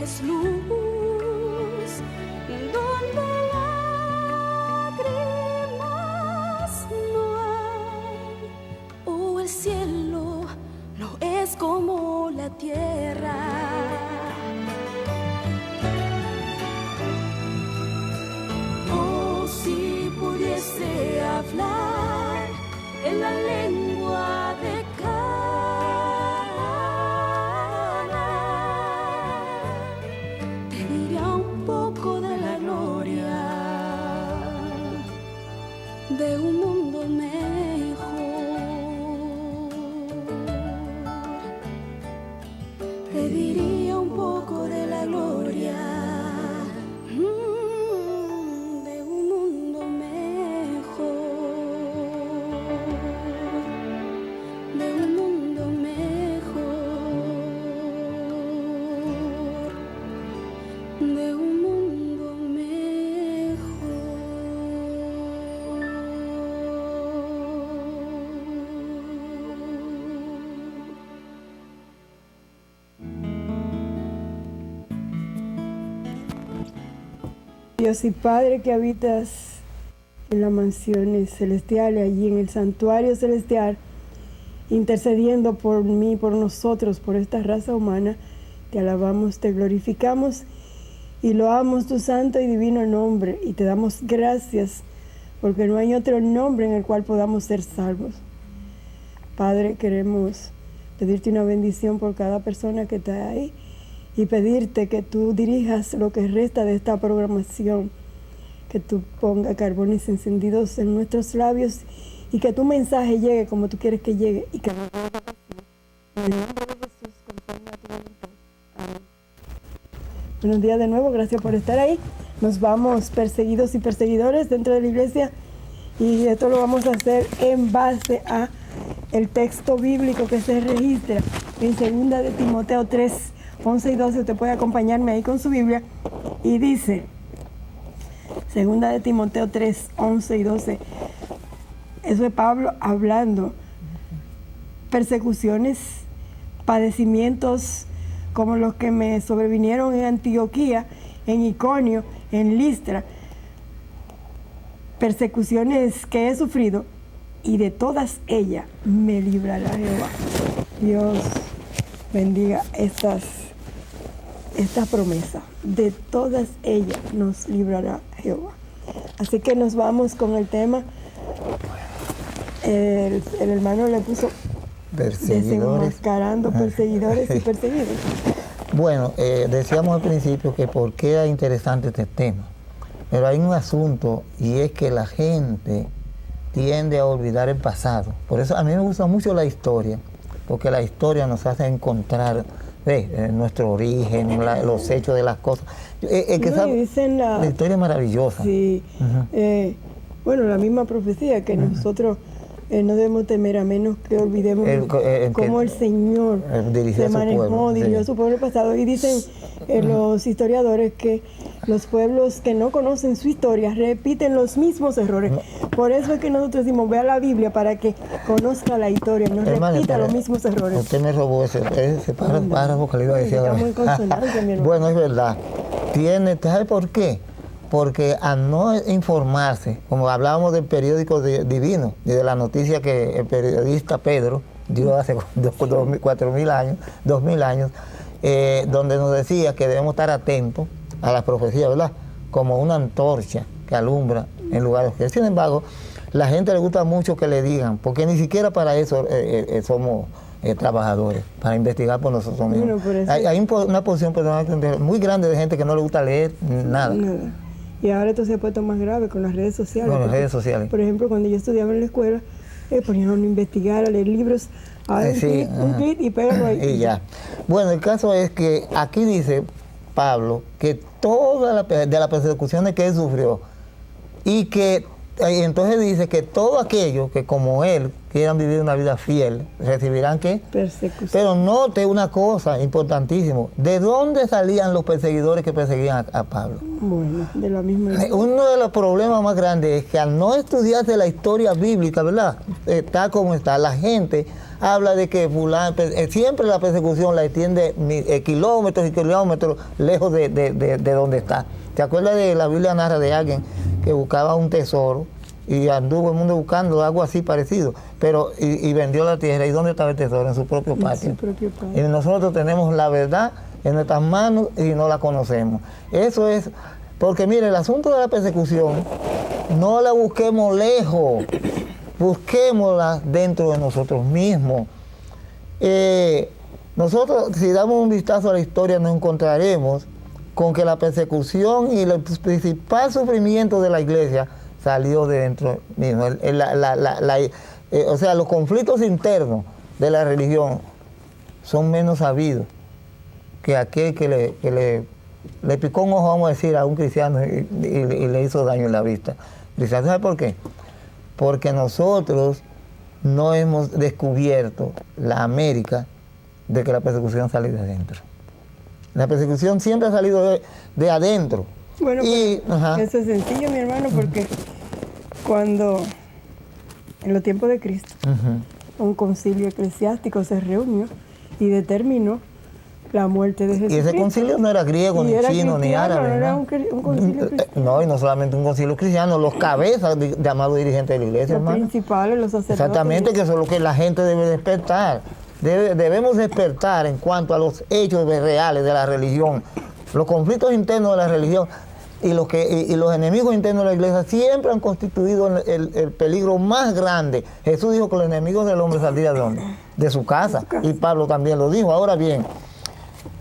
es luz, donde lágrimas no hay. Oh, el cielo no es como la tierra. Oh, si pudiese hablar en la lengua de Cana, te diría un poco de la gloria de un mundo mejor. Te diría un poco de la gloria de un mundo mejor, de un mundo mejor, de un mundo mejor. Dios y Padre que habitas en las mansiones celestiales, allí en el santuario celestial, intercediendo por mí, por nosotros, por esta raza humana, te alabamos, te glorificamos y loamos tu santo y divino nombre y te damos gracias porque no hay otro nombre en el cual podamos ser salvos. Padre, queremos pedirte una bendición por cada persona que está ahí y pedirte que tú dirijas lo que resta de esta programación, que tú pongas carbones encendidos en nuestros labios y que tu mensaje llegue como tú quieres que llegue y que no vuelva vacío. En el nombre de Jesús, conforme a tu voluntad. Amén. Buenos días de nuevo, gracias por estar ahí. Nos vamos perseguidos y perseguidores dentro de la iglesia y esto lo vamos a hacer en base a el texto bíblico que se registra en 2 de Timoteo 3, 11 y 12, usted puede acompañarme ahí con su Biblia, y dice, 2 de Timoteo 3, 11 y 12, eso es Pablo hablando, persecuciones, padecimientos como los que me sobrevinieron en Antioquía, en Iconio, en Listra, persecuciones que he sufrido, y de todas ellas me librará Jehová. Dios bendiga esta promesa. De todas ellas nos librará Jehová. Así que nos vamos con el tema. El hermano le puso desenmascarando perseguidores y perseguidos. Bueno, decíamos al principio que por qué era interesante este tema. Pero hay un asunto y es que la gente tiende a olvidar el pasado. Por eso a mí me gusta mucho la historia, porque la historia nos hace encontrar nuestro origen, los hechos de las cosas. La historia es maravillosa. Sí. Bueno, la misma profecía que nosotros no debemos temer a menos que olvidemos cómo el Señor se manejó, dirigió a su pueblo pasado. Y dicen los historiadores que los pueblos que no conocen su historia repiten los mismos errores. Por eso es que nosotros decimos, vea la Biblia para que conozca la historia, no repita los mismos errores. Usted me robó ese párrafo que le iba a decir. Está muy consonante, mi hermano. Bueno, es verdad. ¿Sabe por qué? Porque al no informarse, como hablábamos del periódico divino y de la noticia que el periodista Pedro dio hace 2000 años, donde nos decía que debemos estar atentos a las profecías, ¿verdad? Como una antorcha que alumbra en lugares que... Sin embargo, la gente le gusta mucho que le digan, porque ni siquiera para eso somos trabajadores, para investigar por nosotros mismos. Bueno, hay una porción muy grande de gente que no le gusta leer nada. Y ahora esto se ha puesto más grave con las redes sociales. Con las redes sociales. Por ejemplo, cuando yo estudiaba en la escuela, ponían a investigar, a leer libros, a un clic y pégalo ahí. Y ya. Bueno, el caso es que aquí dice Pablo que toda de las persecuciones que él sufrió y que Y entonces dice que todos aquellos que como él quieran vivir una vida fiel, recibirán ¿qué? Persecución. Pero note una cosa importantísima. ¿De dónde salían los perseguidores que perseguían a Pablo? Bueno, de la misma idea. Uno de los problemas más grandes es que al no estudiarse la historia bíblica, ¿verdad? Está como está. La gente habla de que fulano, siempre la persecución la extiende kilómetros y kilómetros lejos de donde está. ¿Te acuerdas de la Biblia narra de alguien que buscaba un tesoro y anduvo el mundo buscando algo así parecido, pero y vendió la tierra? ¿Y dónde estaba el tesoro? En su propio patio. En su propio patio. Y nosotros tenemos la verdad en nuestras manos y no la conocemos. Eso es, porque mire, el asunto de la persecución, no la busquemos lejos, busquémosla dentro de nosotros mismos. Nosotros, si damos un vistazo a la historia, nos encontraremos con que la persecución y el principal sufrimiento de la iglesia salió de dentro mismo. O sea, los conflictos internos de la religión son menos sabidos que aquel que le picó un ojo, vamos a decir, a un cristiano y le hizo daño en la vista. ¿Sabe por qué? Porque nosotros no hemos descubierto la América de que la persecución sale de adentro. La persecución siempre ha salido de adentro. Bueno, y, eso es sencillo, mi hermano, porque cuando en los tiempos de Cristo un concilio eclesiástico se reunió y determinó la muerte de Jesucristo. Y ese concilio no era griego, ni chino, ni árabe. No era un concilio cristiano. No, y no solamente un concilio cristiano, los cabezas llamados dirigentes de la iglesia, los hermano. principales, los sacerdotes. Exactamente, que eso es lo que la gente debe despertar. Debemos despertar en cuanto a los hechos reales de la religión, los conflictos internos de la religión y los enemigos internos de la iglesia siempre han constituido el peligro más grande. Jesús dijo que los enemigos del hombre saldrían de dónde? De su casa. Y Pablo también lo dijo. Ahora bien,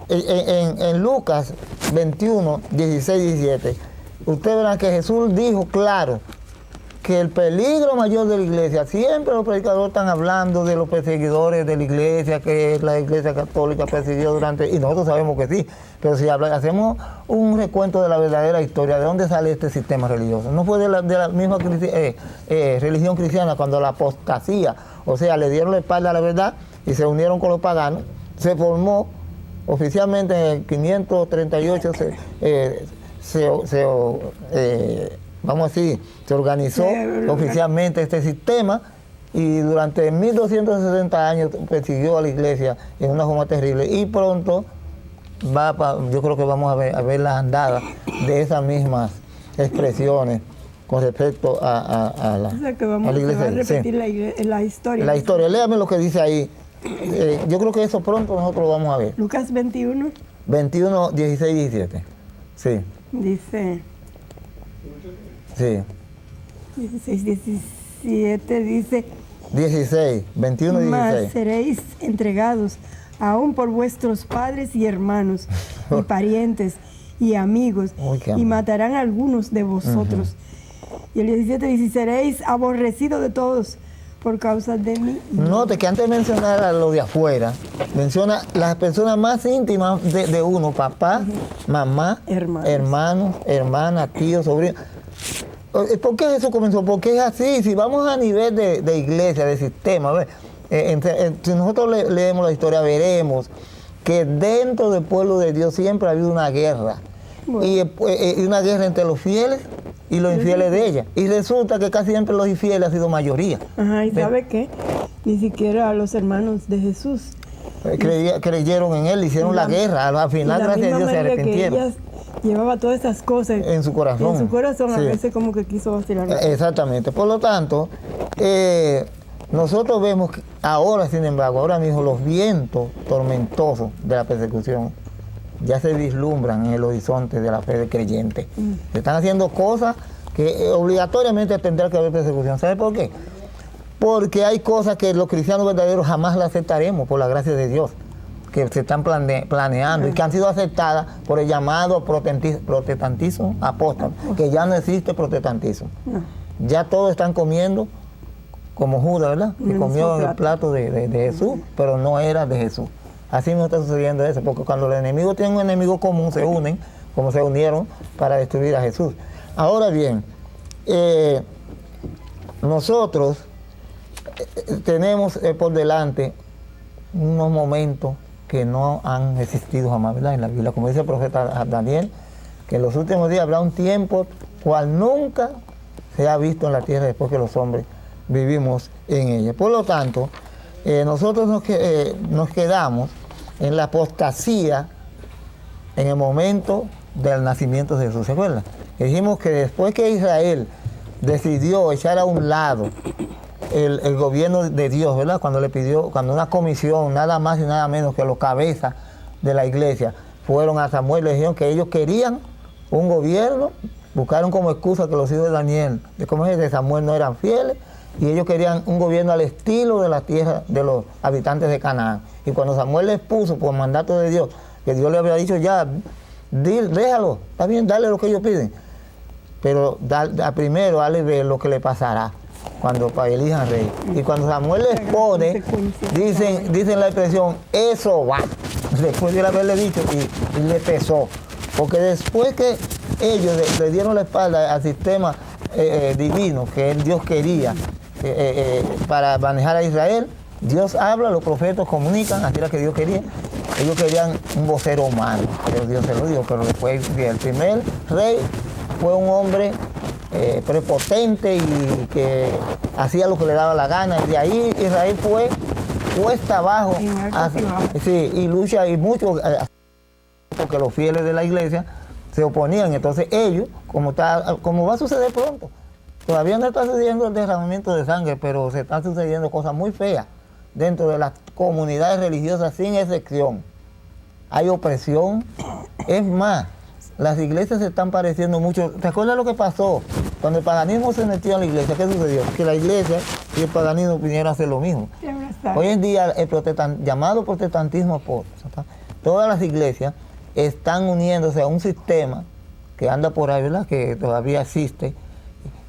en Lucas 21, 16, 17, usted verá que Jesús dijo claro que el peligro mayor de la iglesia, siempre los predicadores están hablando de los perseguidores de la iglesia, que la iglesia católica persiguió durante, y nosotros sabemos que sí, pero si hacemos un recuento de la verdadera historia, ¿de dónde sale este sistema religioso? No fue de la misma religión cristiana, cuando la apostasía, o sea, le dieron la espalda a la verdad y se unieron con los paganos, se formó oficialmente en el 538, vamos a decir, se organizó oficialmente este sistema y durante 1260 años persiguió a la iglesia en una forma terrible y pronto yo creo que vamos a ver las andadas de esas mismas expresiones con respecto a la, o sea que vamos a la iglesia. A repetir sí. la historia. La historia, léame lo que dice ahí. Yo creo que eso pronto nosotros lo vamos a ver. Lucas 21. 21, 16, 17. Sí. Dice... Sí. 16, 17 dice... 16, 21, 16. Mas seréis entregados aún por vuestros padres y hermanos y parientes y amigos, y matarán a algunos de vosotros. Y el 17 dice, seréis aborrecidos de todos por causa de mí. Note que antes de mencionar a lo de afuera, menciona las personas más íntimas de uno, papá, mamá, hermanos, hermanas, tíos, sobrinos. ¿Por qué eso comenzó? Porque es así. Si vamos a nivel de iglesia, de sistema, si nosotros leemos la historia, veremos que dentro del pueblo de Dios siempre ha habido una guerra. Bueno. Y una guerra entre los fieles y los infieles de ella. Y resulta que casi siempre los infieles han sido mayoría. Ajá, ¿y sabe qué? Ni siquiera los hermanos de Jesús creyeron en él, hicieron la guerra. Al final, gracias a Dios, se arrepintieron. Llevaba todas esas cosas en su corazón. En su corazón, sí. A veces como que quiso vacilar. Exactamente. Por lo tanto, nosotros vemos que ahora, sin embargo, ahora mismo los vientos tormentosos de la persecución ya se vislumbran en el horizonte de la fe del creyente. Se están haciendo cosas que obligatoriamente tendrá que haber persecución. ¿Sabe por qué? Porque hay cosas que los cristianos verdaderos jamás las aceptaremos por la gracia de Dios, que se están planeando y que han sido aceptadas por el llamado protestantismo apóstol, que ya no existe protestantismo. Ya todos están comiendo como Judas, ¿verdad? Que comió en el plato de Jesús, pero no era de Jesús. Así no está sucediendo eso, porque cuando los enemigos tienen un enemigo común, se unen, como se unieron para destruir a Jesús. Ahora bien, nosotros tenemos por delante unos momentos que no han existido jamás, ¿verdad? En la Biblia, como dice el profeta Daniel, que en los últimos días habrá un tiempo cual nunca se ha visto en la tierra después que los hombres vivimos en ella. Por lo tanto, nosotros nos quedamos en la apostasía en el momento del nacimiento de Jesús. ¿Se acuerdan? Dijimos que después que Israel decidió echar a un lado el gobierno de Dios, ¿verdad? Cuando una comisión, nada más y nada menos que los cabezas de la iglesia, fueron a Samuel y le dijeron que ellos querían un gobierno, buscaron como excusa que los hijos de Daniel, de Samuel, no eran fieles, y ellos querían un gobierno al estilo de la tierra de los habitantes de Canaán. Y cuando Samuel les puso por mandato de Dios, que Dios le había dicho ya, déjalo, está bien, dale lo que ellos piden, pero primero dale ver lo que le pasará cuando elijan rey. Y cuando Samuel les pone, dicen la expresión, eso va, después de haberle dicho, y le pesó, porque después que ellos le dieron la espalda al sistema divino que Dios quería para manejar a Israel, Dios habla, los profetas comunican, así era que Dios quería. Ellos querían un vocero humano, pero Dios se lo dio. Pero después el primer rey fue un hombre prepotente y que hacía lo que le daba la gana. Y de ahí Israel fue cuesta abajo. Sí, y lucha, y mucho, porque los fieles de la iglesia se oponían. Entonces ellos, como va a suceder pronto, todavía no está sucediendo el derramamiento de sangre, pero se están sucediendo cosas muy feas dentro de las comunidades religiosas sin excepción. Hay opresión. Es más, las iglesias se están pareciendo mucho. ¿Te acuerdas lo que pasó? Cuando el paganismo se metió en la iglesia, ¿qué sucedió? Que la iglesia y el paganismo vinieron a hacer lo mismo. Hoy en día el llamado protestantismo apóstata, todas las iglesias están uniéndose a un sistema que anda por ahí, ¿verdad? Que todavía existe,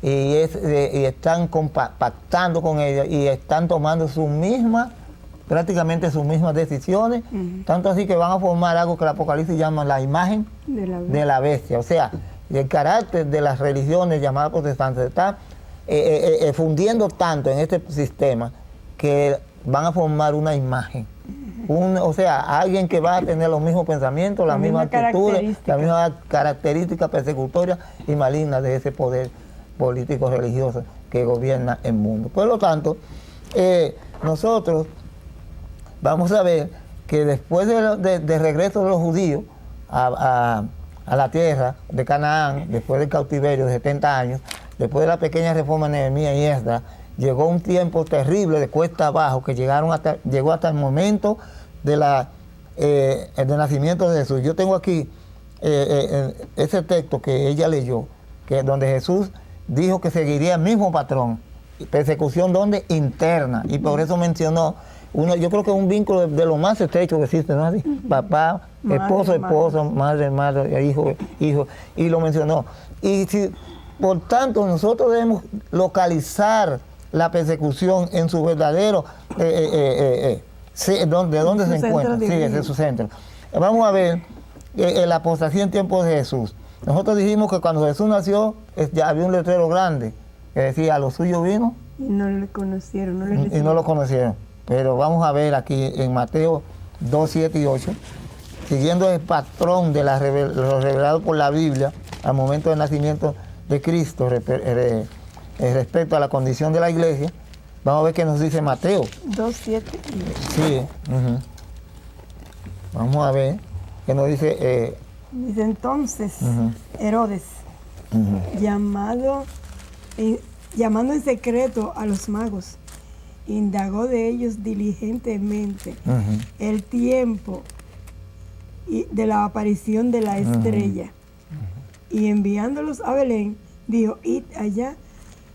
y están pactando con ella y están tomando prácticamente sus mismas decisiones, tanto así que van a formar algo que el Apocalipsis llama la imagen de la bestia. O sea, el carácter de las religiones llamadas protestantes está fundiendo tanto en este sistema que van a formar una imagen. O sea, alguien que va a tener los mismos pensamientos, las mismas actitudes, las mismas características persecutorias y malignas de ese poder político religioso que gobierna el mundo. Por lo tanto, nosotros vamos a ver que después de regreso de los judíos a la tierra de Canaán, después del cautiverio de 70 años, después de la pequeña reforma de Nehemías y Esdras, llegó un tiempo terrible de cuesta abajo que llegó hasta el momento del nacimiento de Jesús. Yo tengo aquí ese texto que ella leyó, que donde Jesús dijo que seguiría el mismo patrón, persecución donde interna, y por eso mencionó yo creo que es un vínculo de lo más estrecho que existe, ¿no? Así, papá, esposo, madre, hijo, y lo mencionó. Y por tanto nosotros debemos localizar la persecución en su verdadero, de dónde se encuentra, sí, ese es su centro. Vamos a ver la apostasía en tiempos de Jesús. Nosotros dijimos que cuando Jesús nació, ya había un letrero grande que decía, a los suyos vino. Y no le conocieron, y no lo conocieron. Pero vamos a ver aquí en Mateo 2, 7 y 8, siguiendo el patrón de lo revelado por la Biblia al momento del nacimiento de Cristo respecto a la condición de la iglesia. Vamos a ver qué nos dice Mateo 2, 7 y 8. Sí. Vamos a ver qué nos dice. Dice entonces Herodes, llamando en secreto a los magos, indagó de ellos diligentemente el tiempo de la aparición de la estrella. Y enviándolos a Belén, dijo, id allá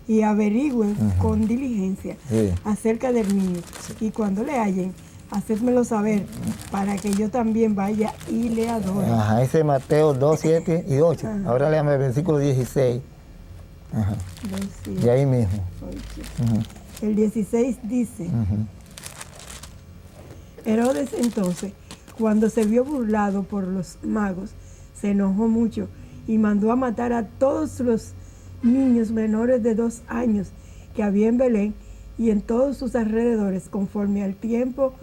y averigüen con diligencia acerca del niño. Y cuando le hallen, hacedmelo saber, para que yo también vaya y le adore. Ese es Mateo 2, 7 y 8. Ahora léame el versículo 16. 2, de ahí mismo. El 16 dice, Herodes entonces, cuando se vio burlado por los magos, se enojó mucho y mandó a matar a todos los niños menores de 2 años que había en Belén y en todos sus alrededores, conforme al tiempo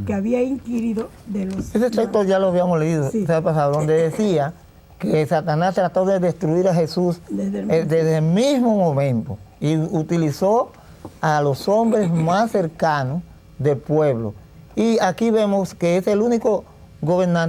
que había inquirido de los Ese texto ya lo habíamos leído, Sí. ¿sabe pasado? Donde decía que Satanás trató de destruir a Jesús desde el mismo momento y utilizó a los hombres más cercanos del pueblo. Y aquí vemos que es el único gobernante